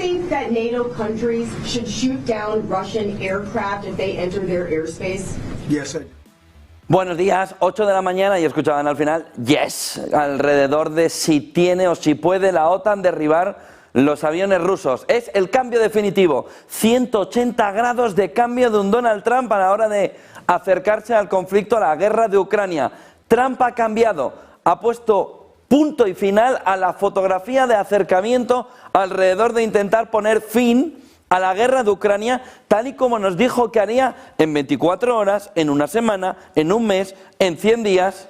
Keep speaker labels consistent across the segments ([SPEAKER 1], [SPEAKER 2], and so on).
[SPEAKER 1] think that NATO countries should shoot down Russian aircraft if they enter their airspace?
[SPEAKER 2] Yes, I do.
[SPEAKER 3] Buenos días, 8 de la mañana y escuchaban al final, yes, alrededor de si tiene o si puede la OTAN derribar los aviones rusos. Es el cambio definitivo, 180 grados de cambio de un Donald Trump a la hora de acercarse al conflicto, a la guerra de Ucrania. Trump ha cambiado, ha puesto punto y final a la fotografía de acercamiento alrededor de intentar poner fin a la guerra de Ucrania, tal y como nos dijo que haría en 24 horas, en una semana, en un mes, en 100 días.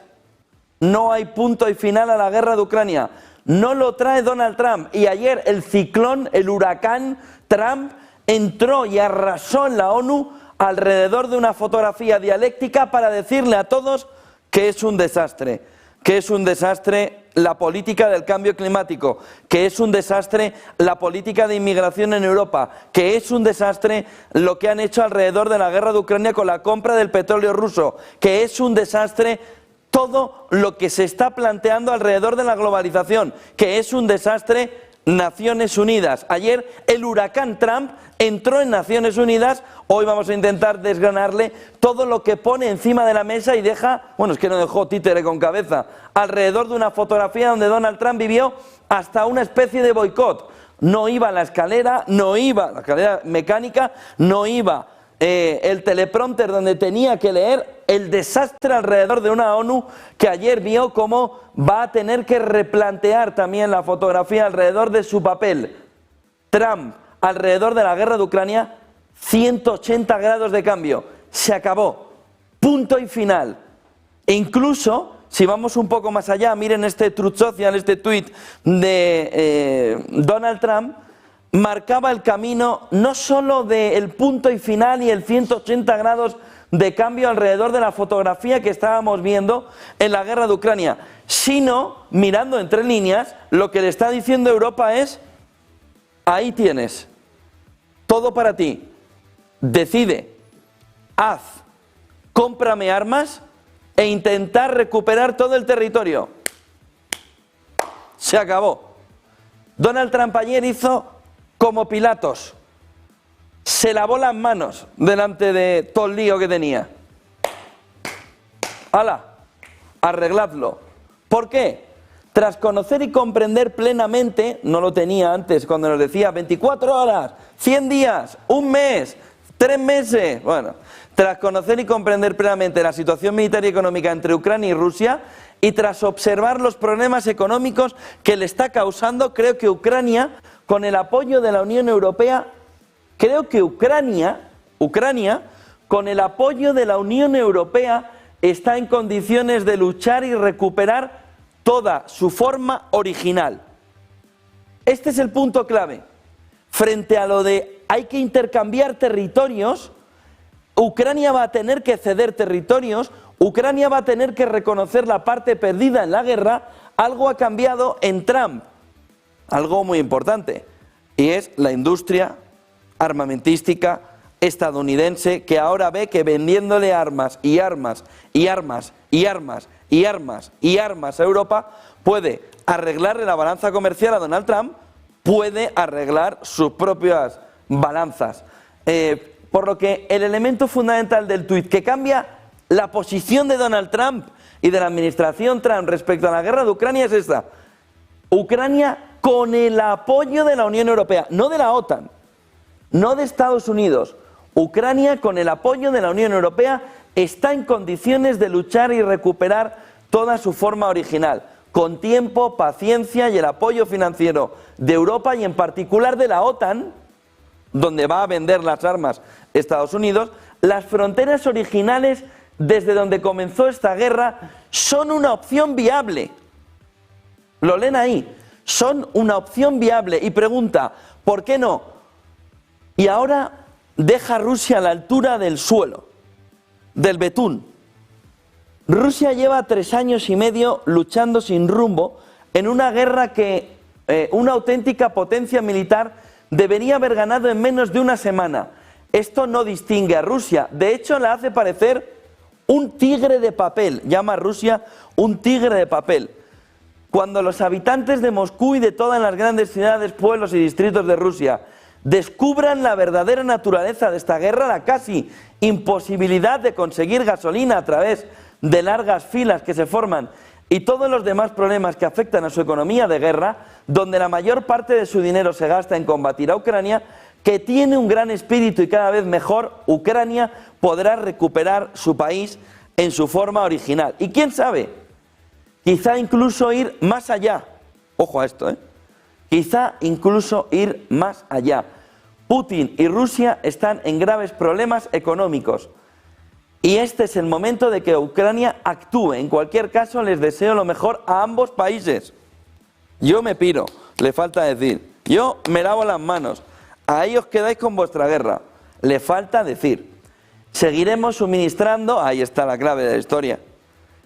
[SPEAKER 3] No hay punto y final a la guerra de Ucrania. No lo trae Donald Trump. Y ayer el ciclón, el huracán Trump, entró y arrasó en la ONU alrededor de una fotografía dialéctica para decirle a todos que es un desastre. Que es un desastre la política del cambio climático, que es un desastre la política de inmigración en Europa, que es un desastre lo que han hecho alrededor de la guerra de Ucrania con la compra del petróleo ruso, que es un desastre todo lo que se está planteando alrededor de la globalización, que es un desastre Naciones Unidas. Ayer el huracán Trump entró en Naciones Unidas, hoy vamos a intentar desgranarle todo lo que pone encima de la mesa y deja, bueno, es que no dejó títere con cabeza, alrededor de una fotografía donde Donald Trump vivió hasta una especie de boicot. No iba la escalera mecánica, no iba el teleprompter donde tenía que leer, el desastre alrededor de una ONU que ayer vio cómo va a tener que replantear también la fotografía alrededor de su papel. Trump, alrededor de la guerra de Ucrania, 180 grados de cambio. Se acabó. Punto y final. E incluso, si vamos un poco más allá, miren este Truth Social, este tuit de Donald Trump, marcaba el camino no solo del punto y final y el 180 grados de cambio alrededor de la fotografía que estábamos viendo en la guerra de Ucrania, sino, mirando entre líneas, lo que le está diciendo Europa es: ahí tienes, todo para ti, decide, haz, cómprame armas e intentar recuperar todo el territorio. Se acabó. Donald Trump ayer hizo como Pilatos, se lavó las manos delante de todo el lío que tenía. ¡Hala! Arregladlo. ¿Por qué? Tras conocer y comprender plenamente, no lo tenía antes cuando nos decía 24 horas, 100 días, un mes, 3 meses. Bueno, tras conocer y comprender plenamente la situación militar y económica entre Ucrania y Rusia y tras observar los problemas económicos que le está causando, creo que Ucrania, con el apoyo de la Unión Europea, Ucrania, con el apoyo de la Unión Europea, está en condiciones de luchar y recuperar toda su forma original. Este es el punto clave. Frente a lo de hay que intercambiar territorios, Ucrania va a tener que ceder territorios, Ucrania va a tener que reconocer la parte perdida en la guerra. Algo ha cambiado en Trump, algo muy importante, y es la industria armamentística estadounidense, que ahora ve que vendiéndole armas y armas y armas y armas y armas y armas a Europa puede arreglarle la balanza comercial a Donald Trump, puede arreglar sus propias balanzas. Por lo que el elemento fundamental del tuit que cambia la posición de Donald Trump y de la administración Trump respecto a la guerra de Ucrania es esta: Ucrania con el apoyo de la Unión Europea, no de la OTAN, no de Estados Unidos. Ucrania, con el apoyo de la Unión Europea, está en condiciones de luchar y recuperar toda su forma original, con tiempo, paciencia y el apoyo financiero de Europa y en particular de la OTAN, donde va a vender las armas Estados Unidos. Las fronteras originales desde donde comenzó esta guerra son una opción viable. Lo leen ahí, son una opción viable. Y pregunta, ¿por qué no? Y ahora deja a Rusia a la altura del suelo, del betún. Rusia lleva 3 años y medio luchando sin rumbo en una guerra que una auténtica potencia militar debería haber ganado en menos de una semana. Esto no distingue a Rusia, de hecho la hace parecer un tigre de papel, llama a Rusia un tigre de papel. Cuando los habitantes de Moscú y de todas las grandes ciudades, pueblos y distritos de Rusia descubran la verdadera naturaleza de esta guerra, la casi imposibilidad de conseguir gasolina a través de largas filas que se forman y todos los demás problemas que afectan a su economía de guerra, donde la mayor parte de su dinero se gasta en combatir a Ucrania, que tiene un gran espíritu y cada vez mejor, Ucrania podrá recuperar su país en su forma original. Y quién sabe, quizá incluso ir más allá. Ojo a esto, quizá incluso ir más allá. Putin y Rusia están en graves problemas económicos. Y este es el momento de que Ucrania actúe. En cualquier caso, les deseo lo mejor a ambos países. Yo me piro, le falta decir. Yo me lavo las manos. Ahí os quedáis con vuestra guerra. Le falta decir. Seguiremos suministrando, ahí está la clave de la historia,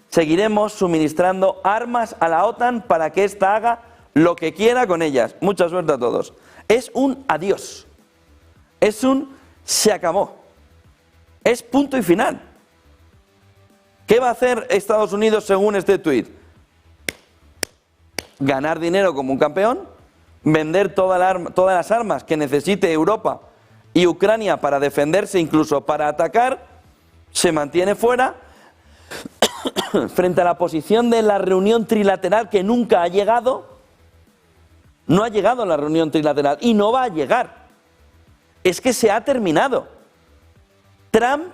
[SPEAKER 3] seguiremos suministrando armas a la OTAN para que ésta haga lo que quiera con ellas. Mucha suerte a todos. Es un adiós. Es un se acabó. Es punto y final. ¿Qué va a hacer Estados Unidos según este tuit? Ganar dinero como un campeón, vender todas las armas que necesite Europa y Ucrania para defenderse, incluso para atacar, se mantiene fuera frente a la posición de la reunión trilateral que nunca ha llegado. No ha llegado a la reunión trilateral y no va a llegar. Es que se ha terminado. Trump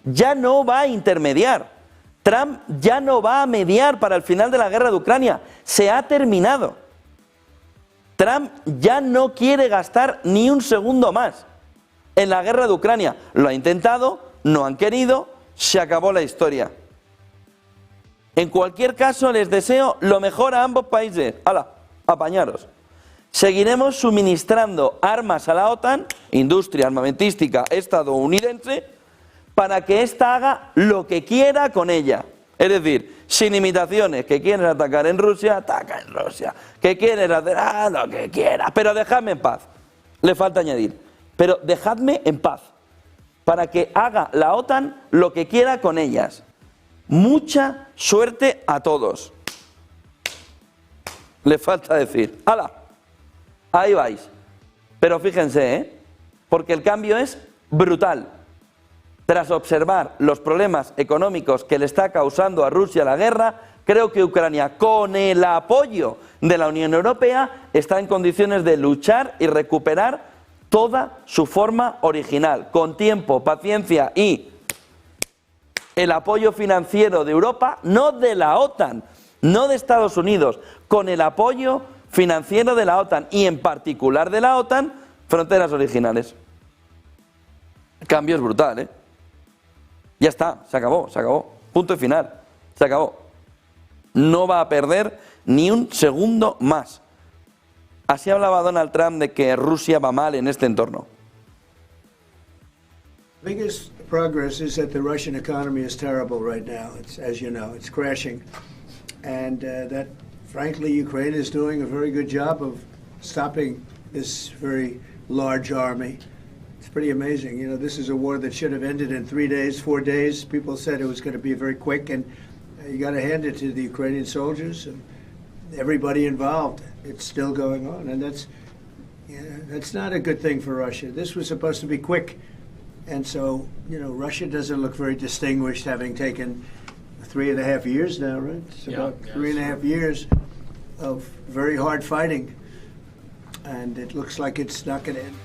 [SPEAKER 3] ya no va a intermediar. Trump ya no va a mediar para el final de la guerra de Ucrania. Se ha terminado. Trump ya no quiere gastar ni un segundo más en la guerra de Ucrania. Lo ha intentado, no han querido, se acabó la historia. En cualquier caso, les deseo lo mejor a ambos países. ¡Hala! Apañaros. Seguiremos suministrando armas a la OTAN, industria armamentística estadounidense, para que ésta haga lo que quiera con ella. Es decir, sin limitaciones. Que quieres atacar en Rusia, ataca en Rusia. Que quieres hacer lo que quiera. Pero dejadme en paz. Le falta añadir. Pero dejadme en paz. Para que haga la OTAN lo que quiera con ellas. Mucha suerte a todos. Le falta decir. ¡Hala! Ahí vais. Pero fíjense, porque el cambio es brutal. Tras observar los problemas económicos que le está causando a Rusia la guerra, creo que Ucrania, con el apoyo de la Unión Europea, está en condiciones de luchar y recuperar toda su forma original, con tiempo, paciencia y el apoyo financiero de Europa, no de la OTAN, no de Estados Unidos, con el apoyo financiero de la OTAN y en particular de la OTAN, fronteras originales. El cambio es brutal, Ya está, se acabó, punto y final, se acabó. No va a perder ni un segundo más. Así hablaba Donald Trump de que Rusia va mal en este entorno.
[SPEAKER 2] The biggest progress is that the Russian economy is terrible right now. It's, as you know, it's crashing. And that, frankly, Ukraine is doing a very good job of stopping this very large army. It's pretty amazing. You know, this is a war that should have ended in 3 days, 4 days. People said it was going to be very quick, and you got to hand it to the Ukrainian soldiers and everybody involved. It's still going on, and that's not a good thing for Russia. This was supposed to be quick, and so, you know, Russia doesn't look very distinguished, having taken 3.5 years now, right? It's about 3.5 years of very hard fighting, and it looks like it's not going to end.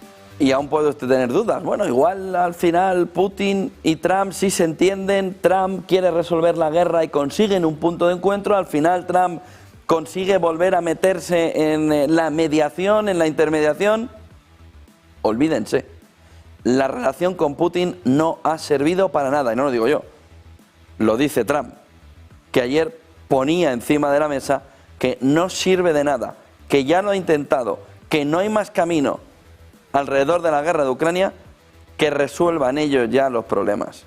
[SPEAKER 3] Y aún puede usted tener dudas. Bueno, igual al final Putin y Trump sí se entienden. Trump quiere resolver la guerra y consiguen un punto de encuentro. Al final Trump consigue volver a meterse en la mediación, en la intermediación. Olvídense. La relación con Putin no ha servido para nada. Y no lo digo yo. Lo dice Trump, que ayer ponía encima de la mesa que no sirve de nada, que ya lo ha intentado, que no hay más camino alrededor de la guerra de Ucrania que resuelvan ellos ya los problemas.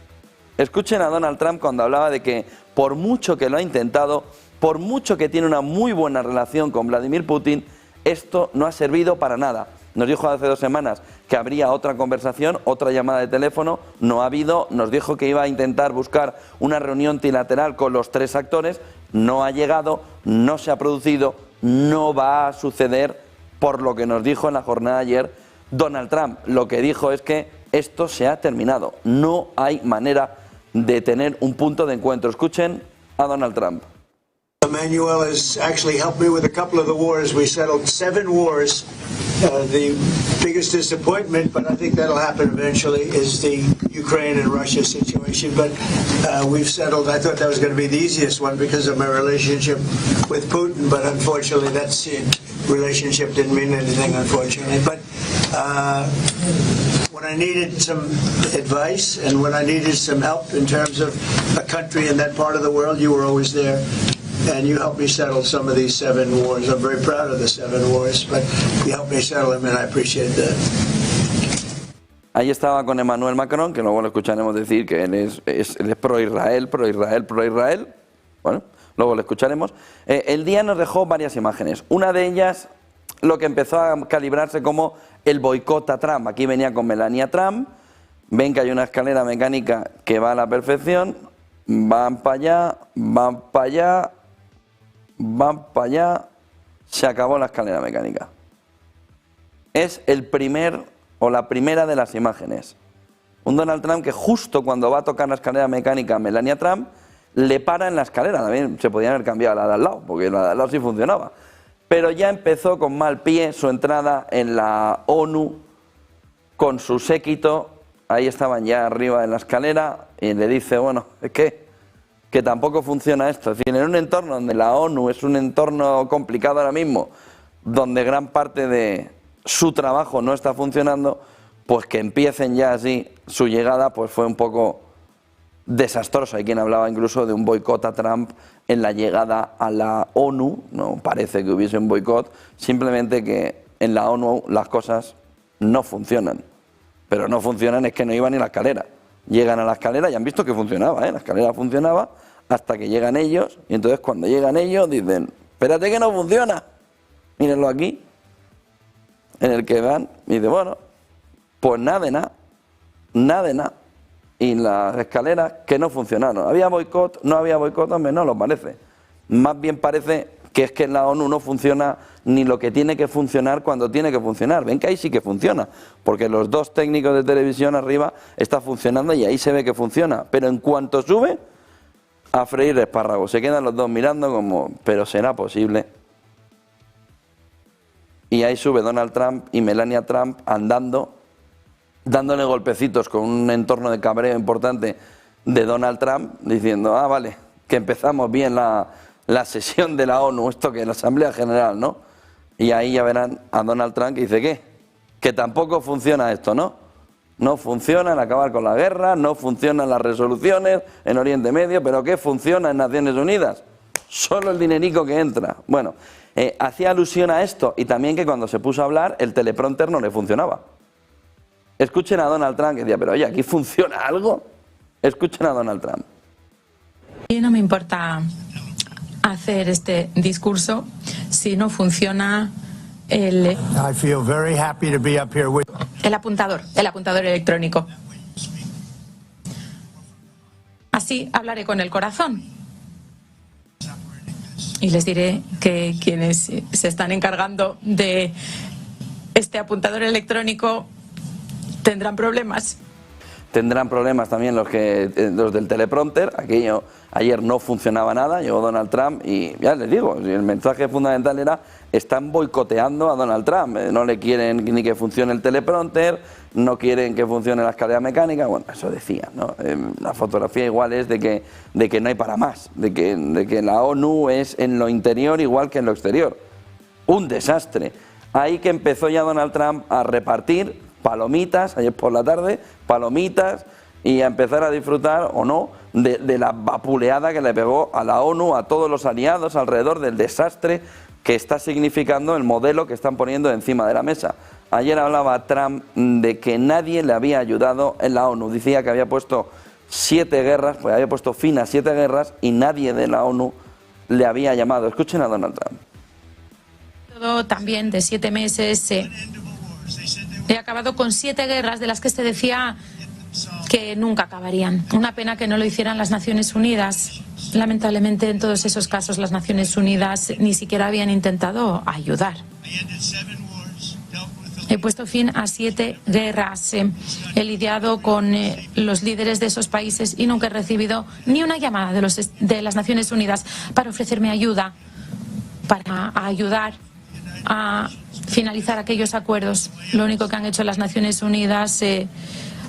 [SPEAKER 3] Escuchen a Donald Trump cuando hablaba de que por mucho que lo ha intentado, por mucho que tiene una muy buena relación con Vladimir Putin, esto no ha servido para nada. Nos dijo hace 2 semanas que habría otra conversación, otra llamada de teléfono, no ha habido. Nos dijo que iba a intentar buscar una reunión trilateral con los 3 actores, no ha llegado, no se ha producido, no va a suceder, por lo que nos dijo en la jornada de ayer Donald Trump. Lo que dijo es que esto se ha terminado, no hay manera de tener un punto de encuentro. Escuchen a Donald Trump.
[SPEAKER 2] Emmanuel has actually helped me with a couple of the wars. We settled 7 wars. The biggest disappointment, but I think that'll happen eventually, is the Ukraine and Russia situation. But we've settled. I thought that was going to be the easiest one because of my relationship with Putin, but unfortunately that relationship didn't mean anything, unfortunately. But when I needed some advice and when I needed some help in terms of a country in that part of the world, you were always there. And you helped me settle some of these 7 wars. I'm very proud of the 7 wars, but you helped me settle them, and I appreciate that.
[SPEAKER 3] Ahí estaba con Emmanuel Macron, que luego lo escucharemos decir que él es pro-Israel, pro-Israel, pro-Israel. Bueno, luego lo escucharemos. El día nos dejó varias imágenes. Una de ellas, lo que empezó a calibrarse como el boicot a Trump. Aquí venía con Melania Trump. Ven que hay una escalera mecánica que va a la perfección. Van para allá, van para allá, van para allá, se acabó la escalera mecánica. Es el primer o la primera de las imágenes. Un Donald Trump que justo cuando va a tocar la escalera mecánica a Melania Trump, le para en la escalera. También se podían haber cambiado la de al lado, porque la de al lado sí funcionaba. Pero ya empezó con mal pie su entrada en la ONU con su séquito. Ahí estaban ya arriba en la escalera y le dice, bueno, es que tampoco funciona esto. Es decir, en un entorno donde la ONU es un entorno complicado ahora mismo, donde gran parte de su trabajo no está funcionando, pues que empiecen ya así su llegada, pues fue un poco desastroso. Hay quien hablaba incluso de un boicot a Trump en la llegada a la ONU. No parece que hubiese un boicot, simplemente que en la ONU las cosas no funcionan. Pero no funcionan es que no iban ni la escalera. Llegan a la escalera y han visto que funcionaba, la escalera funcionaba hasta que llegan ellos, y entonces cuando llegan ellos dicen, espérate que no funciona, mírenlo aquí, en el que van, y dice, bueno, pues nada de nada, y las escaleras que no funcionaron. ¿Había boicot? No había boicot, hombre, no lo parece. Más bien parece que es que en la ONU no funciona ni lo que tiene que funcionar cuando tiene que funcionar. Ven que ahí sí que funciona, porque los 2 técnicos de televisión arriba está funcionando y ahí se ve que funciona. Pero en cuanto sube, a freír espárragos. Se quedan los 2 mirando como, pero ¿será posible? Y ahí sube Donald Trump y Melania Trump andando, dándole golpecitos con un entorno de cabreo importante de Donald Trump, diciendo, vale, que empezamos bien la sesión de la ONU, esto que es la Asamblea General, ¿no? Y ahí ya verán a Donald Trump que dice, ¿qué? Que tampoco funciona esto, ¿no? No funciona en acabar con la guerra, no funcionan las resoluciones en Oriente Medio, pero ¿qué funciona en Naciones Unidas? Solo el dinerico que entra. Bueno, hacía alusión a esto y también que cuando se puso a hablar el teleprompter no le funcionaba. Escuchen a Donald Trump que decía, pero oye, ¿aquí funciona algo? Escuchen a Donald Trump.
[SPEAKER 4] Y no me importa hacer este discurso si no funciona el apuntador electrónico. Así hablaré con el corazón y les diré que quienes se están encargando de este apuntador electrónico tendrán problemas.
[SPEAKER 3] Tendrán problemas también los del teleprompter. Aquello ayer no funcionaba nada, llegó Donald Trump y ya les digo, el mensaje fundamental era, están boicoteando a Donald Trump, no le quieren ni que funcione el teleprompter, no quieren que funcione la escalera mecánica, bueno, eso decía, ¿no? La fotografía igual es de que no hay para más, de que la ONU es en lo interior igual que en lo exterior. Un desastre. Ahí que empezó ya Donald Trump a repartir palomitas, ayer por la tarde, palomitas, y a empezar a disfrutar, o no, de la vapuleada que le pegó a la ONU, a todos los aliados alrededor del desastre que está significando el modelo que están poniendo encima de la mesa. Ayer hablaba Trump de que nadie le había ayudado en la ONU. Decía que había puesto 7 guerras, pues había puesto fin a 7 guerras y nadie de la ONU le había llamado. Escuchen a Donald Trump.
[SPEAKER 4] Todo también de 7 meses. He acabado con 7 guerras de las que se decía que nunca acabarían. Una pena que no lo hicieran las Naciones Unidas. lamentablemente en todos esos casos las Naciones Unidas ni siquiera habían intentado ayudar. He puesto fin a 7 guerras, he lidiado con los líderes de esos países y nunca he recibido ni una llamada de las Naciones Unidas para ofrecerme ayuda, para ayudar a finalizar aquellos acuerdos. Lo único que han hecho las Naciones Unidas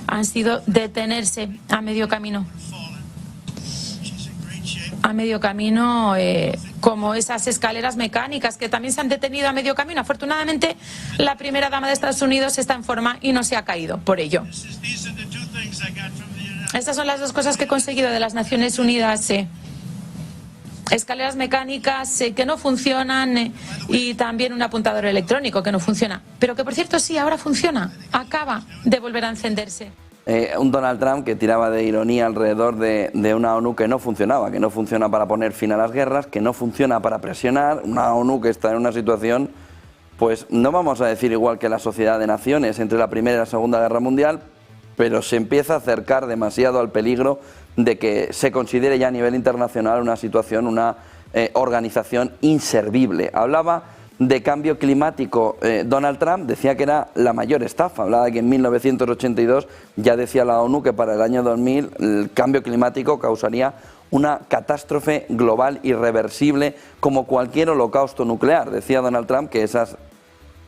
[SPEAKER 4] han sido detenerse a medio camino. A medio camino, como esas escaleras mecánicas que también se han detenido a medio camino. Afortunadamente, la primera dama de Estados Unidos está en forma y no se ha caído por ello. Estas son las dos cosas que he conseguido de las Naciones Unidas. Escaleras mecánicas que no funcionan y también un apuntador electrónico que no funciona. Pero que, por cierto, sí, ahora funciona. Acaba de volver a encenderse.
[SPEAKER 3] Un Donald Trump que tiraba de ironía alrededor de una ONU que no funcionaba, que no funciona para poner fin a las guerras, que no funciona para presionar, una ONU que está en una situación, pues no vamos a decir igual que la Sociedad de Naciones entre la Primera y la Segunda Guerra Mundial, pero se empieza a acercar demasiado al peligro de que se considere ya a nivel internacional una situación, una organización inservible. Hablaba de cambio climático. Donald Trump decía que era la mayor estafa. Hablaba de que en 1982 ya decía la ONU que para el año 2000 el cambio climático causaría una catástrofe global irreversible como cualquier holocausto nuclear. Decía Donald Trump que esas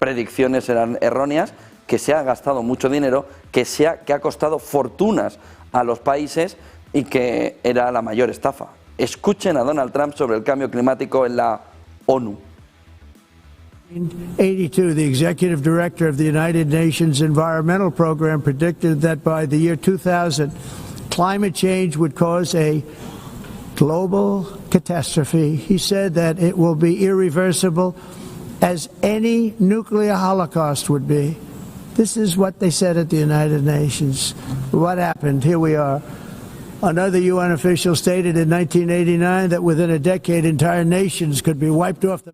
[SPEAKER 3] predicciones eran erróneas, que se ha gastado mucho dinero, que ha costado fortunas a los países y que era la mayor estafa. Escuchen a Donald Trump sobre el cambio climático en la ONU.
[SPEAKER 5] In 1982, the executive director of the United Nations Environmental Program predicted that by the year 2000, climate change would cause a global catastrophe. He said that it will be irreversible, as any nuclear holocaust would be. This is what they said at the United Nations. What happened? Here we are. Another UN official stated in 1989 that within a decade, entire nations could be wiped off the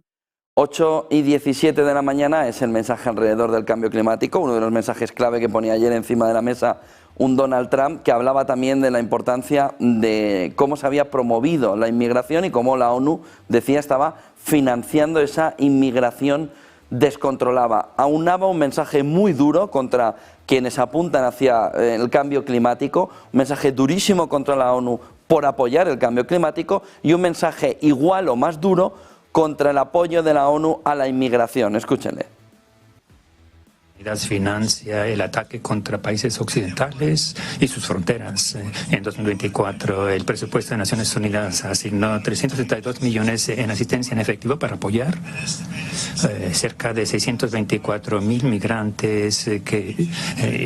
[SPEAKER 3] 8:17 de la mañana es el mensaje alrededor del cambio climático, uno de los mensajes clave que ponía ayer encima de la mesa un Donald Trump, que hablaba también de la importancia de cómo se había promovido la inmigración y cómo la ONU, decía, estaba financiando esa inmigración descontrolada. Aunaba un mensaje muy duro contra quienes apuntan hacia el cambio climático, un mensaje durísimo contra la ONU por apoyar el cambio climático y un mensaje igual o más duro contra el apoyo de la ONU a la inmigración. Escúchenle.
[SPEAKER 6] Financia el ataque contra países occidentales y sus fronteras. En 2024, el presupuesto de Naciones Unidas asignó 372 millones en asistencia en efectivo para apoyar cerca de 624,000 migrantes que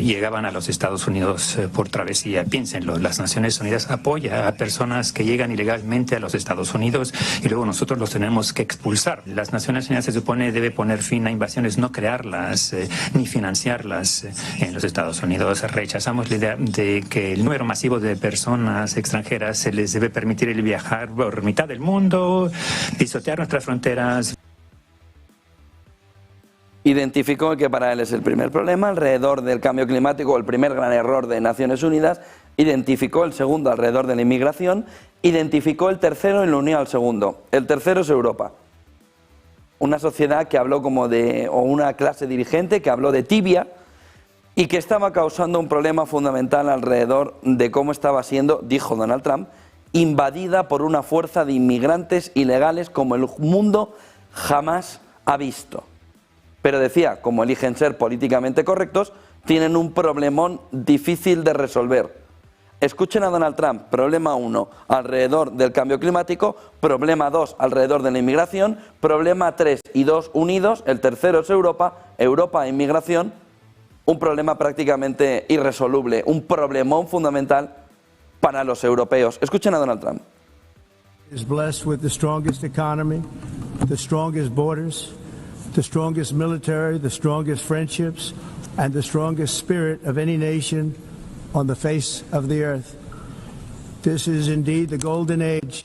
[SPEAKER 6] llegaban a los Estados Unidos por travesía. Piénsenlo, las Naciones Unidas apoya a personas que llegan ilegalmente a los Estados Unidos y luego nosotros los tenemos que expulsar. Las Naciones Unidas se supone debe poner fin a invasiones, no crearlas, ni financiarlas en los Estados Unidos. Rechazamos la idea de que el número masivo de personas extranjeras se les debe permitir el viajar por mitad del mundo, pisotear nuestras fronteras.
[SPEAKER 3] Identificó el que para él es el primer problema alrededor del cambio climático, el primer gran error de Naciones Unidas, identificó el segundo alrededor de la inmigración, identificó el tercero y lo unió al segundo. El tercero es Europa. Una sociedad que habló o una clase dirigente que habló de tibia y que estaba causando un problema fundamental alrededor de cómo estaba siendo, dijo Donald Trump, invadida por una fuerza de inmigrantes ilegales como el mundo jamás ha visto. Pero decía, como eligen ser políticamente correctos, tienen un problemón difícil de resolver. Escuchen a Donald Trump, problema 1, alrededor del cambio climático, problema 2, alrededor de la inmigración, problema 3 y 2 unidos, el tercero es Europa, Europa e inmigración, un problema prácticamente irresoluble, un problemón fundamental para los europeos. Escuchen a Donald Trump.
[SPEAKER 5] is blessed with the strongest economy, the strongest borders, the strongest military, the strongest friendships, and the strongest spirit of any nation on the face of the earth. This is indeed the golden age.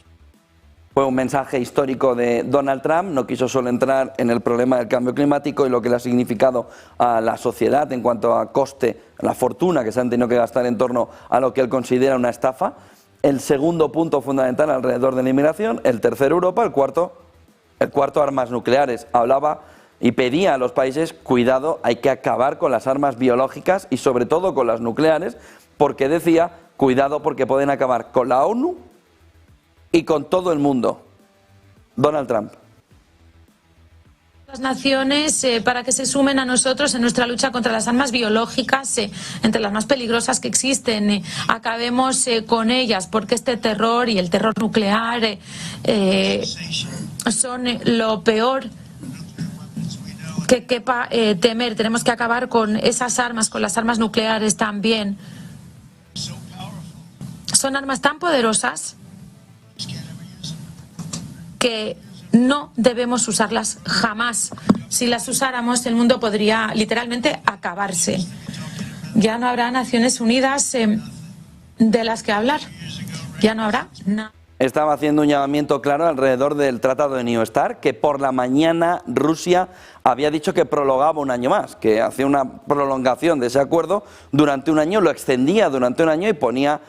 [SPEAKER 3] Fue un mensaje histórico de Donald Trump, no quiso solo entrar en el problema del cambio climático y lo que le ha significado a la sociedad en cuanto a coste, la fortuna que se han tenido que gastar en torno a lo que él considera una estafa. el segundo punto fundamental alrededor de la inmigración, el tercero Europa, el cuarto armas nucleares. Hablaba y pedía a los países, cuidado, hay que acabar con las armas biológicas y sobre todo con las nucleares, porque decía, cuidado porque pueden acabar con la ONU y con todo el mundo. Donald Trump.
[SPEAKER 4] Las naciones para que se sumen a nosotros en nuestra lucha contra las armas biológicas, entre las más peligrosas que existen. Acabemos con ellas, porque este terror y el terror nuclear son lo peor que quepa temer. Tenemos que acabar con esas armas, con las armas nucleares también. Son armas tan poderosas que no debemos usarlas jamás. Si las usáramos, el mundo podría literalmente acabarse. Ya no habrá Naciones Unidas de las que hablar. Ya no habrá nada.
[SPEAKER 3] Estaba haciendo un llamamiento claro alrededor del Tratado de New START, que por la mañana Rusia había dicho que prolongaba un año más, que hacía una prolongación de ese acuerdo durante un año, lo extendía durante un año y ponía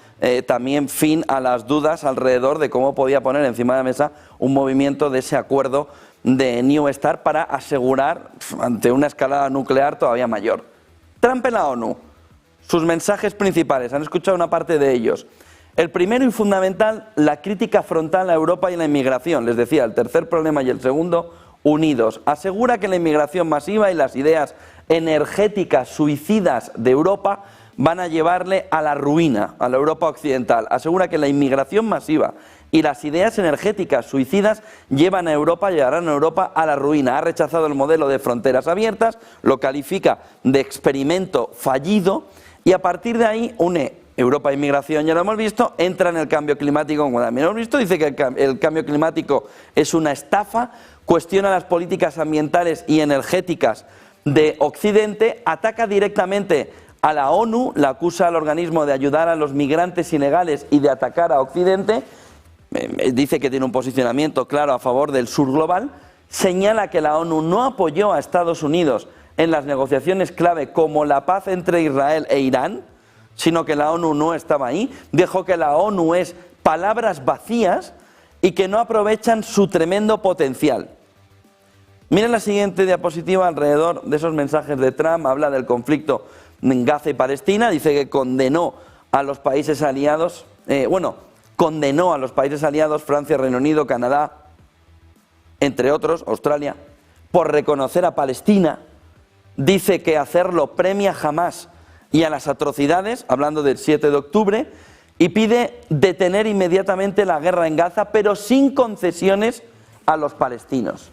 [SPEAKER 3] también fin a las dudas alrededor de cómo podía poner encima de la mesa un movimiento de ese acuerdo de New START para asegurar ante una escalada nuclear todavía mayor. Trump en la ONU, sus mensajes principales, han escuchado una parte de ellos. El primero y fundamental, la crítica frontal a Europa y la inmigración. Les decía, el tercer problema y el segundo, unidos. Asegura que la inmigración masiva y las ideas energéticas suicidas de Europa van a llevarle a la ruina, a la Europa occidental. Asegura que la inmigración masiva y las ideas energéticas suicidas llevarán a Europa a la ruina. Ha rechazado el modelo de fronteras abiertas, lo califica de experimento fallido y a partir de ahí une Europa e inmigración, ya lo hemos visto, entra en el cambio climático, como también lo hemos visto, dice que el cambio climático es una estafa, cuestiona las políticas ambientales y energéticas de Occidente, ataca directamente a la ONU, la acusa al organismo de ayudar a los migrantes ilegales y de atacar a Occidente, dice que tiene un posicionamiento claro a favor del sur global, señala que la ONU no apoyó a Estados Unidos en las negociaciones clave como la paz entre Israel e Irán, sino que la ONU no estaba ahí, dijo que la ONU es palabras vacías y que no aprovechan su tremendo potencial. Miren la siguiente diapositiva alrededor de esos mensajes de Trump, habla del conflicto en Gaza y Palestina, dice que condenó a los países aliados, condenó a los países aliados, Francia, Reino Unido, Canadá, entre otros, Australia, por reconocer a Palestina, dice que hacerlo premia jamás y a las atrocidades, hablando del 7 de octubre, y pide detener inmediatamente la guerra en Gaza, pero sin concesiones a los palestinos,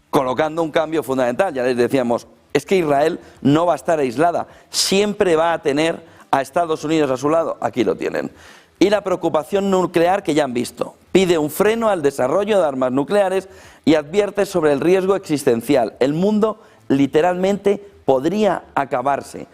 [SPEAKER 3] colocando un cambio fundamental. Ya les decíamos, es que Israel no va a estar aislada, siempre va a tener a Estados Unidos a su lado, aquí lo tienen. Y la preocupación nuclear que ya han visto, pide un freno al desarrollo de armas nucleares y advierte sobre el riesgo existencial. El mundo literalmente podría acabarse.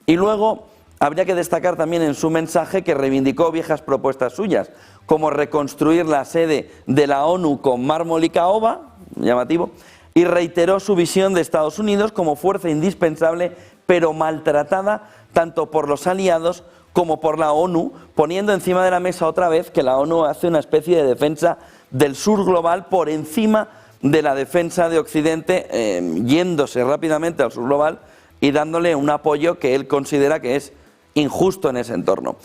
[SPEAKER 3] Y luego habría que destacar también en su mensaje que reivindicó viejas propuestas suyas, como reconstruir la sede de la ONU con mármol y caoba, llamativo, y reiteró su visión de Estados Unidos como fuerza indispensable, pero maltratada tanto por los aliados como por la ONU, poniendo encima de la mesa otra vez que la ONU hace una especie de defensa del sur global por encima de la defensa de Occidente, yéndose rápidamente al sur global y dándole un apoyo que él considera que es injusto en ese entorno.